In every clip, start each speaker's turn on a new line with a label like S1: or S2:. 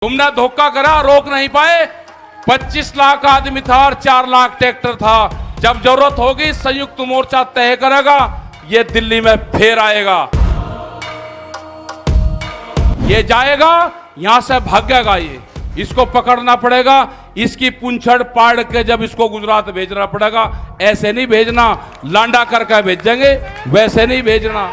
S1: तुमने धोखा करा, रोक नहीं पाए। 25 लाख आदमी था और 4 लाख ट्रैक्टर था। जब जरूरत होगी संयुक्त मोर्चा तय करेगा, ये दिल्ली में फिर आएगा, ये जाएगा, यहां से भागेगा। ये इसको पकड़ना पड़ेगा, इसकी पूंछड़ पाड़ के जब इसको गुजरात भेजना पड़ेगा। ऐसे नहीं भेजना, लांडा करके भेजेंगे, वैसे नहीं भेजना।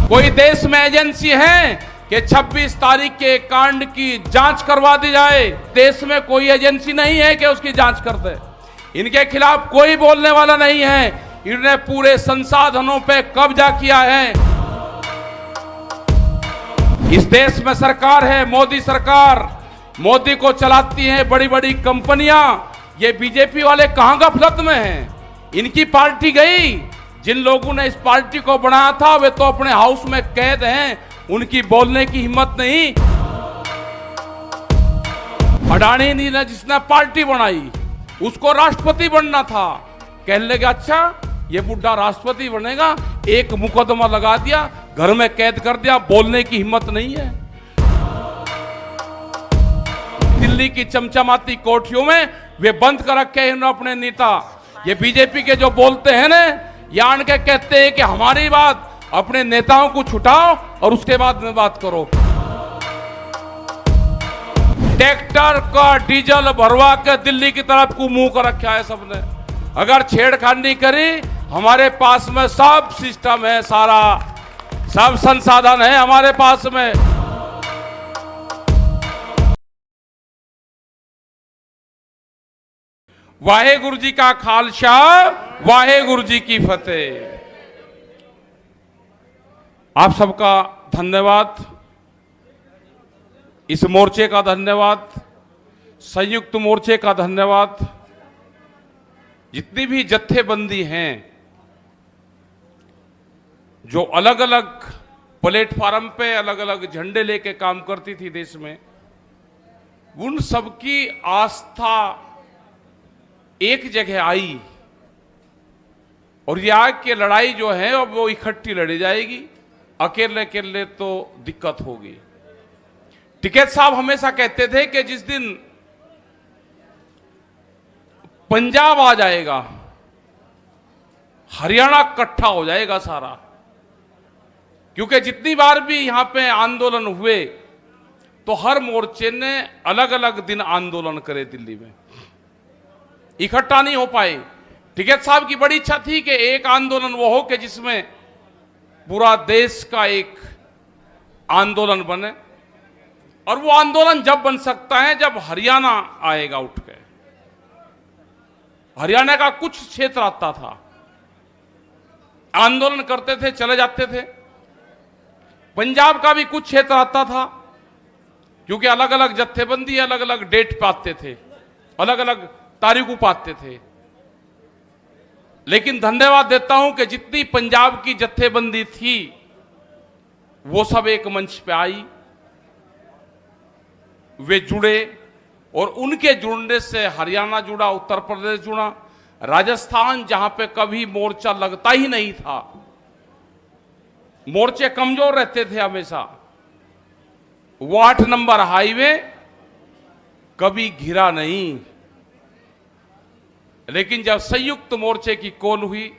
S1: कोई देश में एजेंसी है कि 26 तारीख के कांड की जांच करवा दी जाए? देश में कोई एजेंसी नहीं है कि उसकी जांच कर दे। इनके खिलाफ कोई बोलने वाला नहीं है। इन्होंने पूरे संसाधनों पे कब्जा किया है। इस देश में सरकार है, मोदी सरकार। मोदी को चलाती हैं बड़ी बड़ी कंपनियां। ये बीजेपी वाले कहां गफलत में हैं? इनकी पार्टी गई। जिन लोगों ने इस पार्टी को बनाया था वे तो अपने हाउस में कैद हैं, उनकी बोलने की हिम्मत नहीं। अडानी ने जिसने पार्टी बनाई उसको राष्ट्रपति बनना था। कहने लगे अच्छा ये बुढ़ा राष्ट्रपति बनेगा, एक मुकदमा लगा दिया, घर में कैद कर दिया, बोलने की हिम्मत नहीं है। दिल्ली की चमचमाती कोठियों में वे बंद कर रखे हैं अपने नेता। ये बीजेपी के जो बोलते हैं ना, यान के कहते हैं कि हमारी बात, अपने नेताओं को छुटाओ और उसके बाद में बात करो। ट्रैक्टर का डीजल भरवा के दिल्ली की तरफ को मुंह कर रखा है सबने। अगर छेड़खानी करी, हमारे पास में सब सिस्टम है, सारा सब संसाधन है हमारे पास में। वाहेगुरु जी का खालसा, वाहेगुरु जी की फतेह। आप सबका धन्यवाद, इस मोर्चे का धन्यवाद, संयुक्त मोर्चे का धन्यवाद। जितनी भी जत्थेबंदी हैं जो अलग अलग प्लेटफार्म पे अलग अलग झंडे लेके काम करती थी देश में, उन सबकी आस्था एक जगह आई और ये आग की लड़ाई जो है अब वो इकट्ठी लड़ी जाएगी। अकेले अकेले तो दिक्कत होगी। टिकैत साहब हमेशा कहते थे कि जिस दिन पंजाब आ जाएगा, हरियाणा इकट्ठा हो जाएगा सारा। क्योंकि जितनी बार भी यहां पे आंदोलन हुए तो हर मोर्चे ने अलग अलग दिन आंदोलन करे, दिल्ली में इकट्ठा नहीं हो पाए। टिकैत साहब की बड़ी इच्छा थी कि एक आंदोलन वो हो कि जिसमें पूरा देश का एक आंदोलन बने। और वो आंदोलन जब बन सकता है जब हरियाणा आएगा उठ के। हरियाणा का कुछ क्षेत्र आता था, आंदोलन करते थे, चले जाते थे। पंजाब का भी कुछ क्षेत्र आता था, क्योंकि अलग अलग जत्थेबंदी अलग अलग डेट पाते थे, अलग अलग तारीखों पाते थे। लेकिन धन्यवाद देता हूं कि जितनी पंजाब की जत्थेबंदी थी वो सब एक मंच पे आई, वे जुड़े और उनके जुड़ने से हरियाणा जुड़ा, उत्तर प्रदेश जुड़ा, राजस्थान जहां पे कभी मोर्चा लगता ही नहीं था, मोर्चे कमजोर रहते थे हमेशा, वो 8 नंबर हाईवे कभी घिरा नहीं। लेकिन जब संयुक्त मोर्चे की कॉल हुई,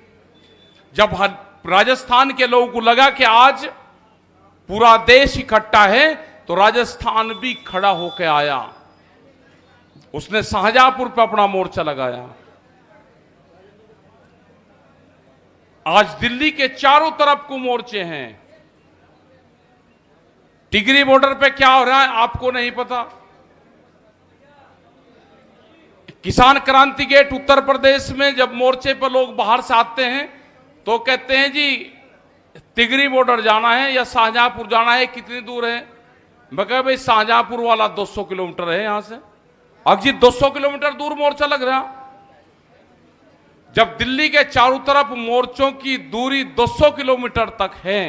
S1: जब राजस्थान के लोगों को लगा कि आज पूरा देश इकट्ठा है, तो राजस्थान भी खड़ा होकर आया। उसने शाहजहांपुर पर अपना मोर्चा लगाया। आज दिल्ली के चारों तरफ को मोर्चे हैं। टिकरी बॉर्डर पे क्या हो रहा है आपको नहीं पता। किसान क्रांति गेट उत्तर प्रदेश में जब मोर्चे पर लोग बाहर से आते हैं तो कहते हैं जी तिगरी बॉर्डर जाना है या शाहजहांपुर जाना है, कितनी दूर है? मैं कहा भाई शाहजहांपुर वाला 200 किलोमीटर है यहां से। अजीत 200 किलोमीटर दूर मोर्चा लग रहा। जब दिल्ली के चारों तरफ मोर्चों की दूरी 200 किलोमीटर तक है,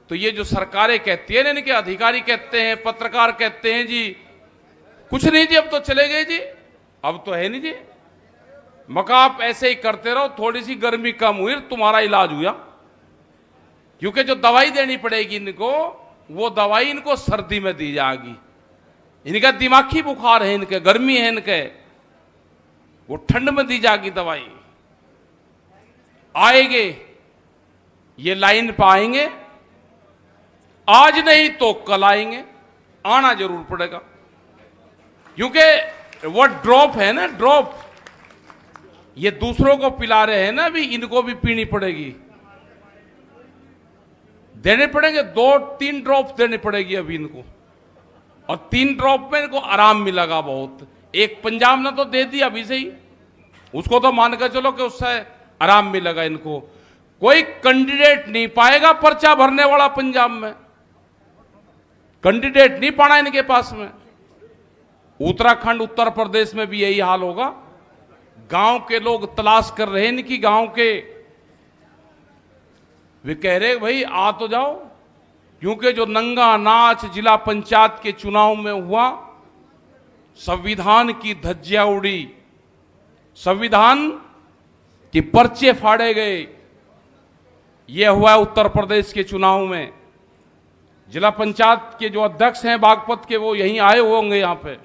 S1: तो ये जो सरकारें कहती है, इनके अधिकारी कहते हैं, पत्रकार कहते हैं जी कुछ नहीं जी, अब तो चले गए जी, अब तो है नहीं जी, मका आप ऐसे ही करते रहो, थोड़ी सी गर्मी कम हुई तुम्हारा इलाज हुआ। क्योंकि जो दवाई देनी पड़ेगी इनको, वो दवाई इनको सर्दी में दी जाएगी। इनका दिमागी बुखार है, इनके गर्मी है, इनके वो ठंड में दी जाएगी दवाई। आएंगे ये लाइन पर आएंगे, आज नहीं तो कल आएंगे, आना जरूर पड़ेगा। क्योंकि वो ड्रॉप है ना, ड्रॉप ये दूसरों को पिला रहे हैं ना, भी इनको भी पीनी पड़ेगी, देने पड़ेंगे। 2-3 ड्रॉप देने पड़ेगी अभी इनको, और 3 ड्रॉप में इनको आराम मिलेगा बहुत। एक पंजाब ने तो दे दिया अभी से ही, उसको तो मान कर चलो कि उससे आराम मिलेगा इनको। कोई कैंडिडेट नहीं पाएगा पर्चा भरने वाला पंजाब में, कैंडिडेट नहीं पाना इनके पास में। उत्तराखंड, उत्तर प्रदेश में भी यही हाल होगा। गांव के लोग तलाश कर रहे हैं इनकी, गांव के वे कह रहे भाई आ तो जाओ, क्योंकि जो नंगा नाच जिला पंचायत के चुनाव में हुआ, संविधान की धज्जियां उड़ी, संविधान के पर्चे फाड़े गए, यह हुआ उत्तर प्रदेश के चुनाव में। जिला पंचायत के जो अध्यक्ष हैं बागपत के, वो यहीं आए होंगे, यहां पे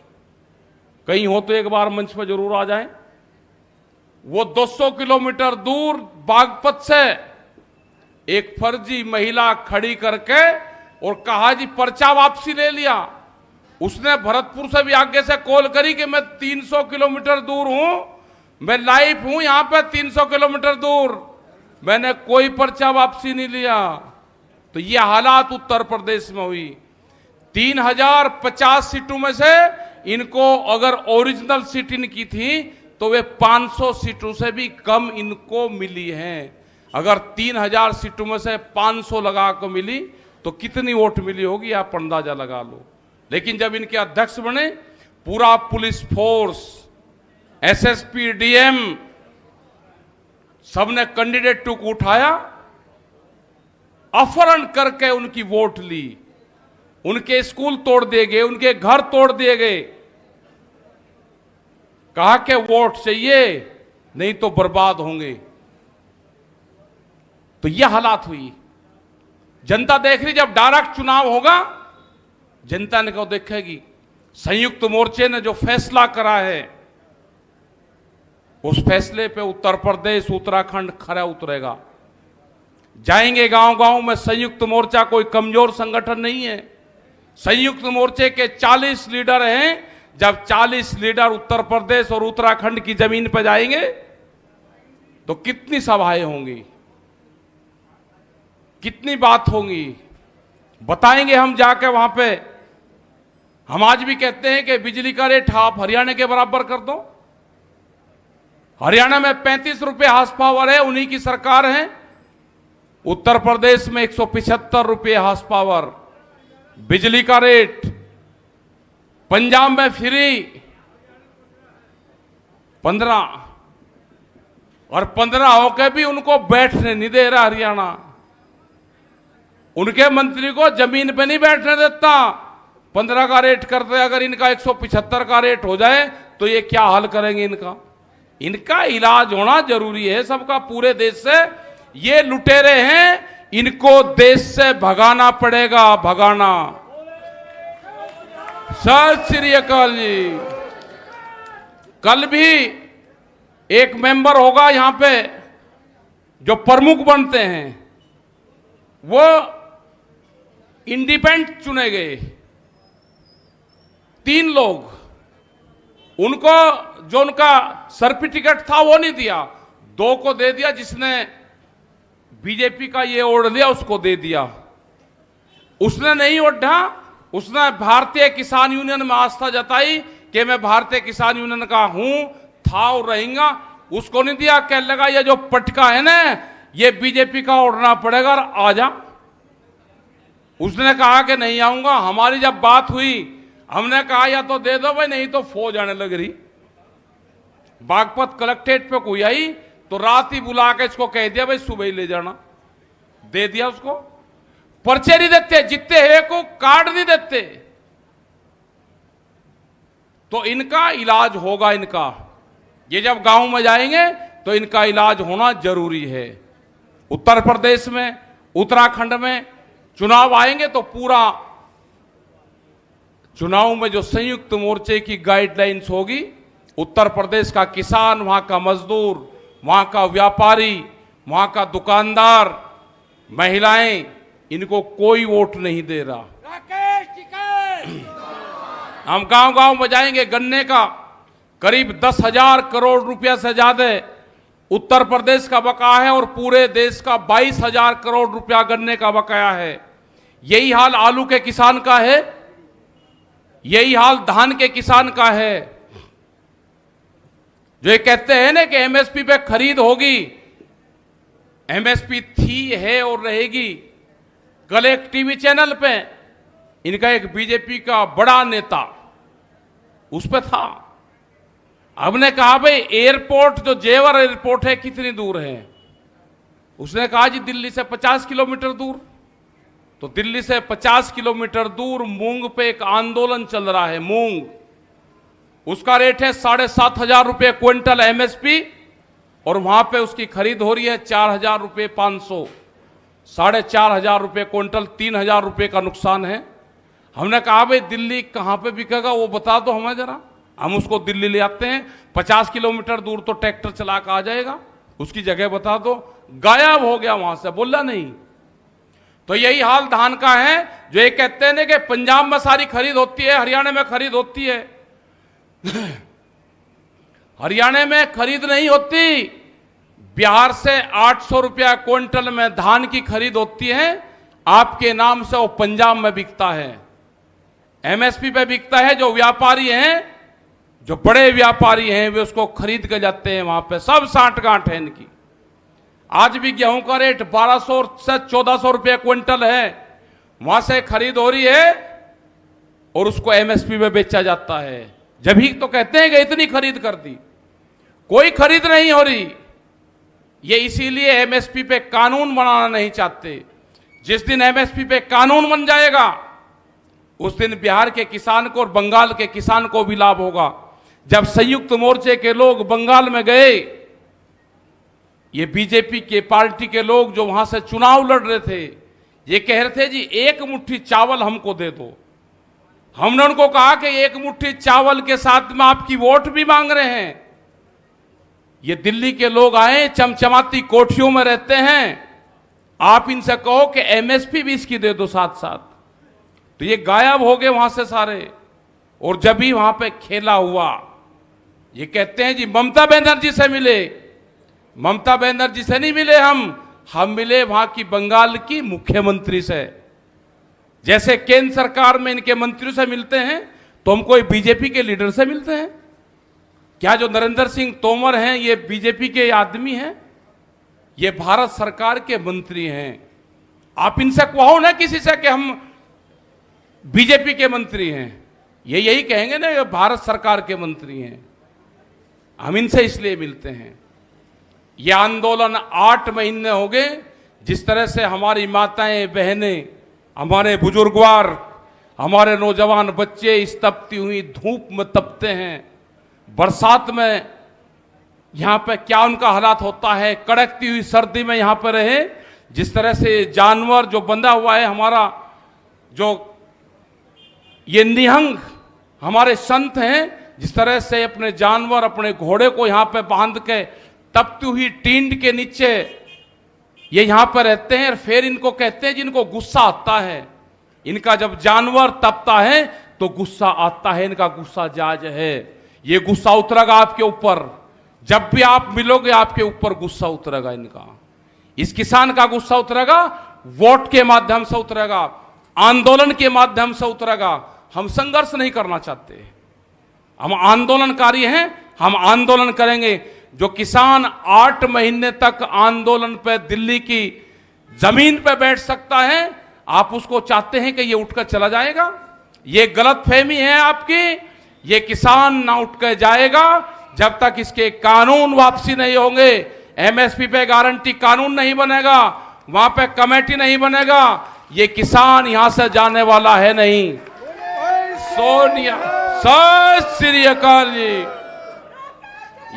S1: कहीं हो तो एक बार मंच पर जरूर आ जाएं। वो 200 किलोमीटर दूर बागपत से एक फर्जी महिला खड़ी करके और कहा जी पर्चा वापसी ले लिया। उसने भरतपुर से भी आगे से कॉल करी कि मैं 300 किलोमीटर दूर हूं, मैं लाइव हूं यहां पे 300 किलोमीटर दूर, मैंने कोई पर्चा वापसी नहीं लिया। तो ये हालात उत्तर प्रदेश में हुई। 3050 सीटों में से इनको अगर ओरिजिनल सीट इनकी थी तो वे 500 सीटों से भी कम इनको मिली हैं। अगर 3000 सीटों में से 500 लगा कर मिली तो कितनी वोट मिली होगी आप अंदाजा लगा लो। लेकिन जब इनके अध्यक्ष बने, पूरा पुलिस फोर्स, एसएसपी, डीएम सबने कैंडिडेट को उठाया, अपहरण करके उनकी वोट ली, उनके स्कूल तोड़ दिए गए, उनके घर तोड़ दिए गए, कहा कि वोट चाहिए नहीं तो बर्बाद होंगे। तो यह हालात हुई। जनता देख रही, जब डायरेक्ट चुनाव होगा जनता ने को देखेगी। संयुक्त मोर्चे ने जो फैसला करा है, उस फैसले पे उत्तर प्रदेश, उत्तराखंड खरा उतरेगा। जाएंगे गांव गांव में। संयुक्त मोर्चा कोई कमजोर संगठन नहीं है। संयुक्त मोर्चे के 40 लीडर हैं। जब 40 लीडर उत्तर प्रदेश और उत्तराखंड की जमीन पर जाएंगे तो कितनी सभाएं होंगी, कितनी बात होंगी, बताएंगे हम जाके वहां पे। हम आज भी कहते हैं कि बिजली का रेट आप हरियाणा के बराबर कर दो। हरियाणा में 35 रुपए हाउस पावर है, उन्हीं की सरकार है। उत्तर प्रदेश में 175 रुपए हाउस पावर बिजली का रेट। पंजाब में फ्री 15, और 15 होकर भी उनको बैठने नहीं दे रहा हरियाणा। उनके मंत्री को जमीन पे नहीं बैठने देता। 15 का रेट करते, अगर इनका 175 का रेट हो जाए तो ये क्या हाल करेंगे इनका। इनका इलाज होना जरूरी है सबका, पूरे देश से। ये लुटेरे हैं, इनको देश से भगाना पड़ेगा, भगाना। सत श्री अकाल जी। कल भी एक मेंबर होगा यहां पे, जो प्रमुख बनते हैं, वो इंडिपेंडेंट चुने गए 3 लोग। उनको जो उनका सर्टिफिकेट था वो नहीं दिया, 2 को दे दिया। जिसने बीजेपी का ये ओढ़ लिया उसको दे दिया। उसने नहीं ओढ़ा, उसने भारतीय किसान यूनियन में आस्था जताई कि मैं भारतीय किसान यूनियन का हूं, था और रहेगा। उसको नहीं दिया। कह लगा ये जो पटका है ना, ये बीजेपी का ओढ़ना पड़ेगा, आ जा। उसने कहा कि नहीं आऊंगा। हमारी जब बात हुई, हमने कहा या तो दे दो भाई, नहीं तो फौज आने लग रही। बागपत कलेक्ट्रेट पे कोई आई तो रात ही बुला के इसको कह दिया भाई सुबह ही ले जाना। दे दिया उसको। पर्चे नहीं देते, जितने हैं को कार्ड नहीं देते। तो इनका इलाज होगा। इनका ये जब गांव में जाएंगे तो इनका इलाज होना जरूरी है। उत्तर प्रदेश में उत्तराखंड में चुनाव आएंगे तो पूरा चुनाव में जो संयुक्त मोर्चे की गाइडलाइंस होगी, उत्तर प्रदेश का किसान, वहां का मजदूर, वहां का व्यापारी, वहां का दुकानदार, महिलाएं, इनको कोई वोट नहीं दे रहा। हम गांव-गांव में जाएंगे। गन्ने का करीब 10,000 करोड़ रुपया से ज्यादा उत्तर प्रदेश का बकाया है और पूरे देश का 22,000 करोड़ रुपया गन्ने का बकाया है। यही हाल आलू के किसान का है, यही हाल धान के किसान का है। जो ये कहते हैं ना कि एमएसपी पे खरीद होगी, एमएसपी थी, है और रहेगी। कल एक टीवी चैनल पे इनका एक बीजेपी का बड़ा नेता उस पे था। हमने कहा भाई एयरपोर्ट जो जेवर एयरपोर्ट है कितनी दूर है? उसने कहा जी दिल्ली से 50 किलोमीटर दूर। तो दिल्ली से 50 किलोमीटर दूर मूंग पे एक आंदोलन चल रहा है। मूंग, उसका रेट है 7,500 रुपये क्विंटल एमएसपी और वहां पे उसकी खरीद हो रही है 4,000 रुपये 500, 4,500 रुपये क्विंटल, 3,000 रुपये का नुकसान है। हमने कहा भाई दिल्ली कहां पे बिकेगा वो बता दो हमें जरा, हम उसको दिल्ली ले आते हैं। 50 किलोमीटर दूर तो ट्रैक्टर चला कर आ जाएगा, उसकी जगह बता दो। गायब हो गया, वहां से बोला नहीं। तो यही हाल धान का है। जो ये कहते हैं ना कि पंजाब में सारी खरीद होती है, हरियाणा में खरीद होती है। हरियाणा में खरीद नहीं होती। बिहार से 800 रुपया क्विंटल में धान की खरीद होती है, आपके नाम से वो पंजाब में बिकता है, एमएसपी पे बिकता है। जो व्यापारी हैं, जो बड़े व्यापारी हैं, वे उसको खरीद के जाते हैं वहां पे। सब साठ-गांठ है इनकी। आज भी गेहूं का रेट 1200 से 1400 रुपये क्विंटल है, वहां से खरीद हो रही है और उसको एमएसपी में बेचा जाता है। जब ही तो कहते हैं कि इतनी खरीद कर दी, कोई खरीद नहीं हो रही। ये इसीलिए एमएसपी पे कानून बनाना नहीं चाहते। जिस दिन एमएसपी पे कानून बन जाएगा उस दिन बिहार के किसान को और बंगाल के किसान को भी लाभ होगा। जब संयुक्त मोर्चे के लोग बंगाल में गए, ये बीजेपी के पार्टी के लोग जो वहां से चुनाव लड़ रहे थे, ये कह रहे थे जी एक मुट्ठी चावल हमको दे दो। हमने उनको कहा कि एक मुट्ठी चावल के साथ में आपकी वोट भी मांग रहे हैं। ये दिल्ली के लोग आए, चमचमाती कोठियों में रहते हैं, आप इनसे कहो कि एमएसपी भी इसकी दे दो साथ साथ। तो ये गायब हो गए वहां से सारे। और जब भी वहां पे खेला हुआ, ये कहते हैं जी ममता बनर्जी से मिले। ममता बनर्जी से नहीं मिले हम मिले वहां की बंगाल की मुख्यमंत्री से। जैसे केंद्र सरकार में इनके मंत्रियों से मिलते हैं तो हम कोई बीजेपी के लीडर से मिलते हैं क्या? जो नरेंद्र सिंह तोमर हैं ये बीजेपी के आदमी हैं? ये भारत सरकार के मंत्री हैं। आप इनसे कहो ना किसी से कि हम बीजेपी के मंत्री हैं, ये यही कहेंगे ना ये भारत सरकार के मंत्री हैं। हम इनसे इसलिए मिलते हैं। ये आंदोलन 8 महीने हो गए। जिस तरह से हमारी माताएं बहनें, हमारे बुजुर्गवार, हमारे नौजवान बच्चे इस तपती हुई धूप में तपते हैं, बरसात में यहां पे क्या उनका हालात होता है, कड़कती हुई सर्दी में यहां पर रहे। जिस तरह से जानवर जो बंधा हुआ है, हमारा जो ये निहंग हमारे संत हैं, जिस तरह से अपने जानवर, अपने घोड़े को यहां पे बांध के तपती हुई टींड के नीचे ये यहां पर रहते हैं। और फिर इनको कहते हैं जिनको गुस्सा आता है, इनका जब जानवर तपता है तो गुस्सा आता है, इनका गुस्सा जायज है। ये गुस्सा उतरेगा आपके ऊपर, जब भी आप मिलोगे आपके ऊपर गुस्सा उतरेगा इनका। इस किसान का गुस्सा उतरेगा, वोट के माध्यम से उतरेगा, आंदोलन के माध्यम से उतरेगा। हम संघर्ष नहीं करना चाहते, हम आंदोलनकारी हैं, हम आंदोलन करेंगे। जो किसान 8 महीने तक आंदोलन पे दिल्ली की जमीन पे बैठ सकता है, आप उसको चाहते हैं कि ये उठकर चला जाएगा? ये गलतफहमी है आपकी। ये किसान ना उठ कर जाएगा जब तक इसके कानून वापसी नहीं होंगे। एमएसपी पे गारंटी कानून नहीं बनेगा, वहां पे कमेटी नहीं बनेगा, ये किसान यहां से जाने वाला है नहीं। सोनिया, सत श्री अकाल जी।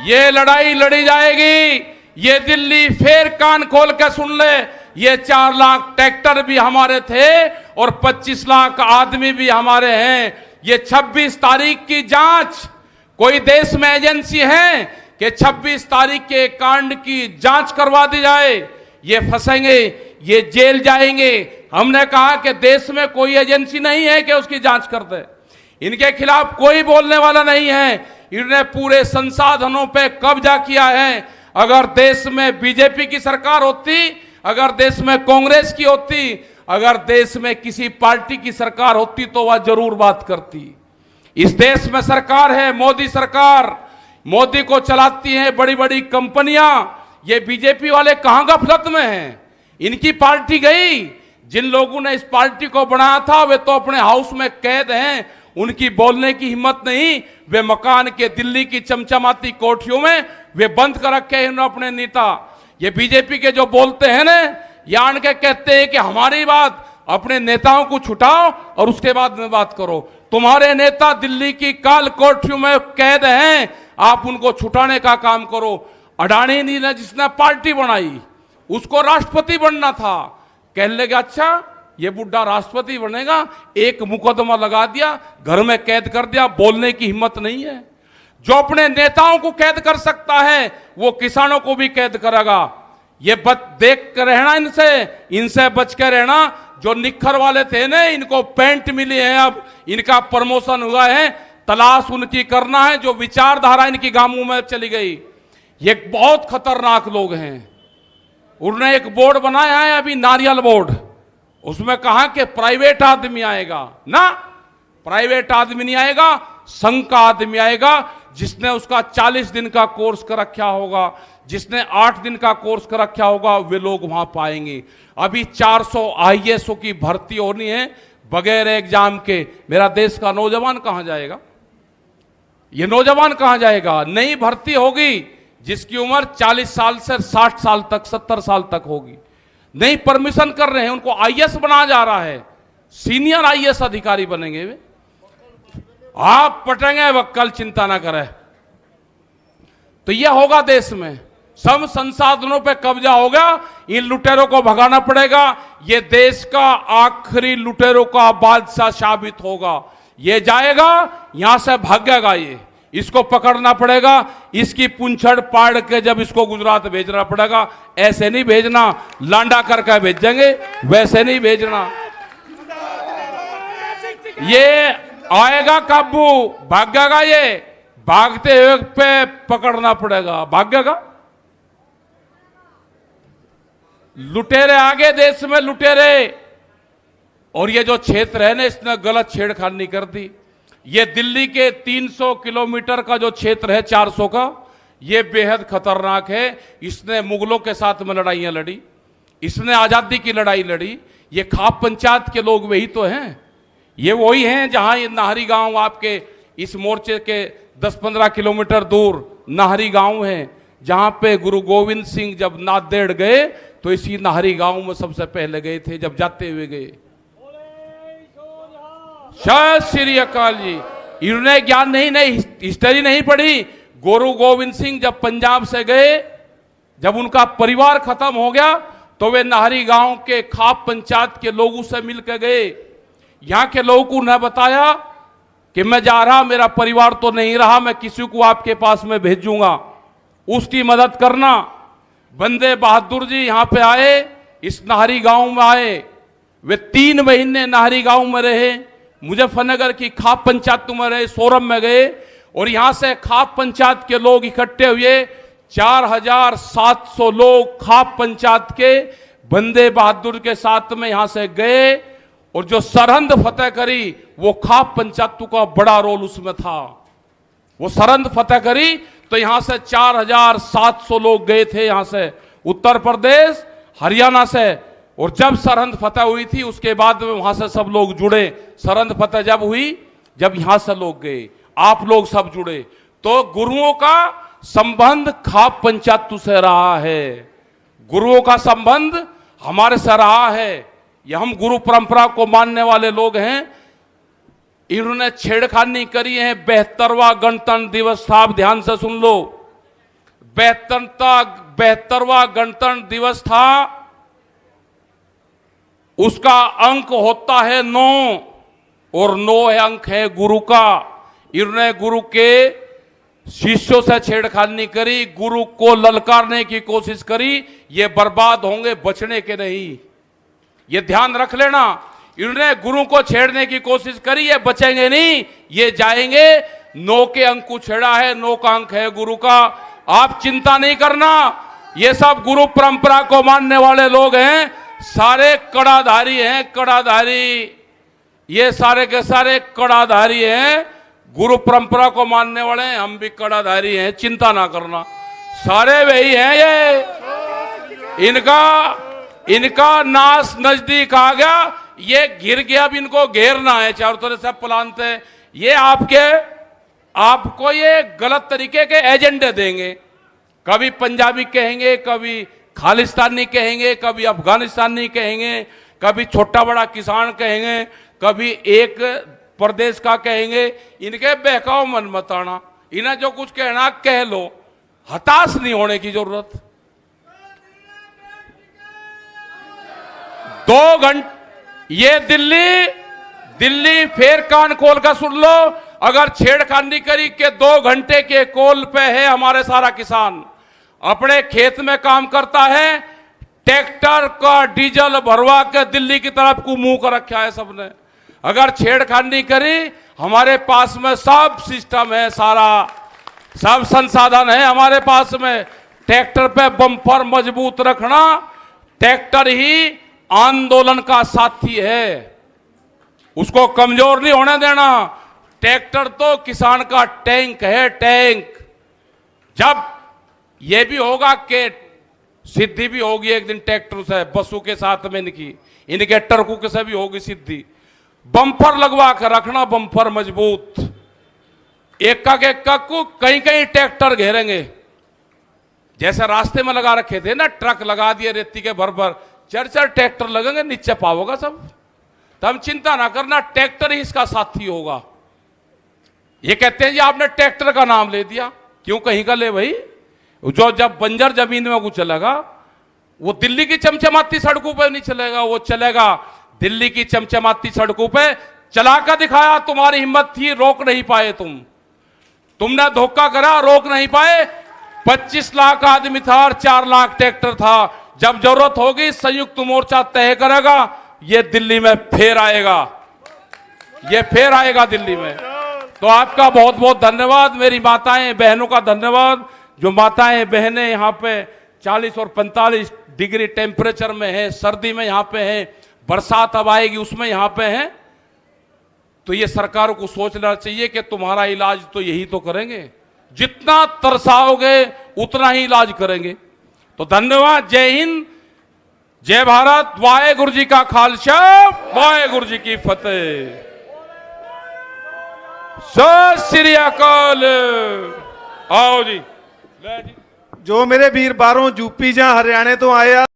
S1: ये लड़ाई लड़ी जाएगी। ये दिल्ली फिर कान खोल के सुन ले, ये 4 लाख ट्रैक्टर भी हमारे थे और 25 लाख आदमी भी हमारे हैं। ये 26 तारीख की जांच, कोई देश में एजेंसी है कि 26 तारीख के कांड की जांच करवा दी जाए? ये फंसेंगे, ये जेल जाएंगे। हमने कहा कि देश में कोई एजेंसी नहीं है कि उसकी जांच कर दे। इनके खिलाफ कोई बोलने वाला नहीं है। इन्होंने पूरे संसाधनों पे कब्जा किया है। अगर देश में बीजेपी की सरकार होती, अगर देश में कांग्रेस की होती, अगर देश में किसी पार्टी की सरकार होती तो वह जरूर बात करती। इस देश में सरकार है मोदी सरकार, मोदी को चलाती हैं बड़ी बड़ी कंपनियां। ये बीजेपी वाले कहां गफलत में हैं? इनकी पार्टी गई। जिन लोगों ने इस पार्टी को बनाया था वे तो अपने हाउस में कैद हैं, उनकी बोलने की हिम्मत नहीं। वे मकान के दिल्ली की चमचमाती कोठरियों में वे बंद कर रखे हैं अपने नेता। ये बीजेपी के जो बोलते हैं ना, यान के कहते हैं कि हमारी बात, अपने नेताओं को छुटाओ और उसके बाद में बात करो। तुम्हारे नेता दिल्ली की काल कोठरियों में कैद हैं, आप उनको छुटाने का काम करो। अडानी ने जिसने पार्टी बनाई उसको राष्ट्रपति बनना था, कहने लगे अच्छा ये बुढ़ा राष्ट्रपति बनेगा, एक मुकदमा लगा दिया, घर में कैद कर दिया, बोलने की हिम्मत नहीं है। जो अपने नेताओं को कैद कर सकता है वो किसानों को भी कैद करेगा। ये देख कर रहना, इनसे बच कर रहना। जो निखर वाले थे ना, इनको पेंट मिली है, अब इनका प्रमोशन हुआ है, तलाश उनकी करना है। जो विचारधारा इनकी गांवों में चली गई, ये बहुत खतरनाक लोग हैं। उन्होंने एक बोर्ड बनाया है अभी, नारियल बोर्ड, उसमें कहा कि प्राइवेट आदमी आएगा ना, प्राइवेट आदमी नहीं आएगा, संघ का आदमी आएगा, जिसने उसका 40 दिन का कोर्स कर रखा होगा, जिसने 8 दिन का कोर्स कर रखा होगा, वे लोग वहां पाएंगे। अभी 400 IAS की भर्ती होनी है बगैर एग्जाम के। मेरा देश का नौजवान कहां जाएगा? ये नौजवान कहां जाएगा? नई भर्ती होगी जिसकी उम्र 40 साल से 60 साल तक, 70 साल तक होगी। नहीं परमिशन कर रहे हैं, उनको IAS बनाया जा रहा है, सीनियर IAS अधिकारी बनेंगे वे। आप पटेंगे वक्कल, चिंता ना करें। तो यह होगा देश में, सब संसाधनों पे कब्जा होगा। इन लुटेरों को भगाना पड़ेगा। यह देश का आखिरी लुटेरों का बादशाह साबित होगा। ये जाएगा, यहां से भागेगा, ये इसको पकड़ना पड़ेगा। इसकी पूंछड़ पाड़ के जब इसको गुजरात भेजना पड़ेगा, ऐसे नहीं भेजना लांडा करके भेजेंगे, वैसे नहीं भेजना। ये आएगा काबू, भागेगा, ये भागते हुए पे पकड़ना पड़ेगा, भागेगा। लुटेरे आगे देश में, लुटेरे। और ये जो क्षेत्र है ना, इसने गलत छेड़खानी कर दी। ये दिल्ली के 300 किलोमीटर का जो क्षेत्र है, 400 का, ये बेहद खतरनाक है। इसने मुगलों के साथ में लड़ाइयां लड़ी, इसने आजादी की लड़ाई लड़ी। ये खाप पंचायत के लोग वही तो हैं, ये वही हैं जहां ये नाहरी गांव, आपके इस मोर्चे के 10-15 किलोमीटर दूर नाहरी गांव है, जहां पे गुरु गोविंद सिंह जब नांदेड़ गए तो इसी नाहरी गांव में सबसे पहले गए थे, जब जाते हुए गए। जय श्री अकाल जी। इन्होंने ज्ञान नहीं हिस्ट्री नहीं पढ़ी। गुरु गोविंद सिंह जब पंजाब से गए, जब उनका परिवार खत्म हो गया, तो वे नाहरी गांव के खाप पंचायत के लोगों से मिलकर गए। यहां के लोगों को उन्हें बताया कि मैं जा रहा, मेरा परिवार तो नहीं रहा, मैं किसी को आपके पास में भेजूंगा, उसकी मदद करना। बंदे बहादुर जी यहां पे आए, इस नाहरी गांव में आए। वे 3 महीने नाहरी गांव में रहे, मुजफ्फरनगर की खाप पंचायत में रहे, सोरम में गए। और यहां से खाप पंचायत के लोग इकट्ठे हुए, 4700 लोग खाप पंचायत के बंदे बहादुर के साथ में यहां से गए। और जो सरहद फतेह करी, वो खाप पंचायत का बड़ा रोल उसमें था। वो सरहद फतेह करी तो यहां से 4700 लोग गए थे, यहां से उत्तर प्रदेश, हरियाणा से। और जब सरहद फतेह हुई थी, उसके बाद में वहां से सब लोग जुड़े। सरहद फतेह जब हुई, जब यहां से लोग गए, आप लोग सब जुड़े, तो गुरुओं का संबंध खाप पंचायत से रहा है। गुरुओं का संबंध हमारे से रहा है। ये हम गुरु परंपरा को मानने वाले लोग हैं। इन्होंने छेड़खानी करी है। 72वां गणतंत्र दिवस था, आप ध्यान से सुन लो। 72वां गणतंत्र दिवस था उसका अंक होता है 9 और 9 अंक है गुरु का। इन्होंने गुरु के शिष्यों से छेड़खानी करी, गुरु को ललकारने की कोशिश करी, ये बर्बाद होंगे, बचने के नहीं। ये ध्यान रख लेना, इन्होंने गुरु को छेड़ने की कोशिश करी, ये बचेंगे नहीं, ये जाएंगे। 9 के अंक को छेड़ा है, 9 का अंक है गुरु का। आप चिंता नहीं करना, ये सब गुरु परंपरा को मानने वाले लोग हैं, सारे कड़ाधारी हैं, कड़ाधारी। ये सारे के सारे कड़ाधारी हैं, गुरु परंपरा को मानने वाले हैं, हम भी कड़ाधारी हैं, चिंता ना करना, सारे वही हैं। ये इनका नाश नजदीक आ गया, ये घिर गया, अब इनको घेरना है चारों तरफ से प्लांट है। ये आपको ये गलत तरीके के एजेंडे देंगे, कभी पंजाबी कहेंगे, कभी खालिस्तानी कहेंगे, कभी अफगानिस्तानी कहेंगे, कभी छोटा बड़ा किसान कहेंगे, कभी एक प्रदेश का कहेंगे। इनके बहकाव मन मत आना, इन्हें जो कुछ कहना कह लो, हताश नहीं होने की जरूरत। 2 घंटे ये दिल्ली फिर कान खोल कर सुन लो, अगर छेड़खानी करी के 2 घंटे के कॉल पे है हमारे सारा किसान, अपने खेत में काम करता है, ट्रैक्टर का डीजल भरवा के दिल्ली की तरफ को मुंह कर रखा है सबने। अगर छेड़खानी करी, हमारे पास में सब सिस्टम है, सारा सब संसाधन है हमारे पास में। ट्रैक्टर पे बम्पर मजबूत रखना, ट्रैक्टर ही आंदोलन का साथी है, उसको कमजोर नहीं होने देना। ट्रैक्टर तो किसान का टैंक है, टैंक। जब यह भी होगा कि सिद्धि भी होगी एक दिन ट्रैक्टर से, बसों के साथ में इनके टरकों के से भी होगी सिद्धि। बम्पर लगवा कर रखना, बम्पर मजबूत। एक को कहीं कहीं ट्रैक्टर घेरेंगे, जैसे रास्ते में लगा रखे थे ना, ट्रक लगा दिए रेती के भर भर, 4 ट्रैक्टर लगेंगे, नीचे पाओगा सब। तब चिंता ना करना, ट्रैक्टर ही इसका साथी होगा। ये कहते हैं जी आपने ट्रैक्टर का नाम ले दिया, क्यों कहीं का ले भाई? जो जब बंजर जमीन में कुछ चलेगा, वो दिल्ली की चमचमाती सड़कों पर नहीं चलेगा, वो चलेगा दिल्ली की चमचमाती सड़कों पे। चला कर दिखाया, तुम्हारी हिम्मत थी, रोक नहीं पाए तुमने धोखा करा, रोक नहीं पाए। 25 लाख आदमी था और 4 लाख ट्रैक्टर था। जब जरूरत होगी संयुक्त मोर्चा तय करेगा, ये दिल्ली में फिर आएगा, ये फिर आएगा दिल्ली में। तो आपका बहुत बहुत धन्यवाद, मेरी माताएं बहनों का धन्यवाद। जो माताएं बहनें यहाँ पे 40 और 45 डिग्री टेम्परेचर में है, सर्दी में यहाँ पे है, बरसात अब आएगी उसमें यहाँ पे है, तो ये सरकारों को सोचना चाहिए कि तुम्हारा इलाज तो यही तो करेंगे, जितना तरसाओगे उतना ही इलाज करेंगे। तो धन्यवाद, जय हिंद, जय भारत, वाहेगुरु जी का खालसा, वाहेगुरु जी की फतेह, सत श्री अकाल। आओ जी,
S2: जो मेरे वीर बाहरों यूपी ਜਾਂ हरियाणे तो आए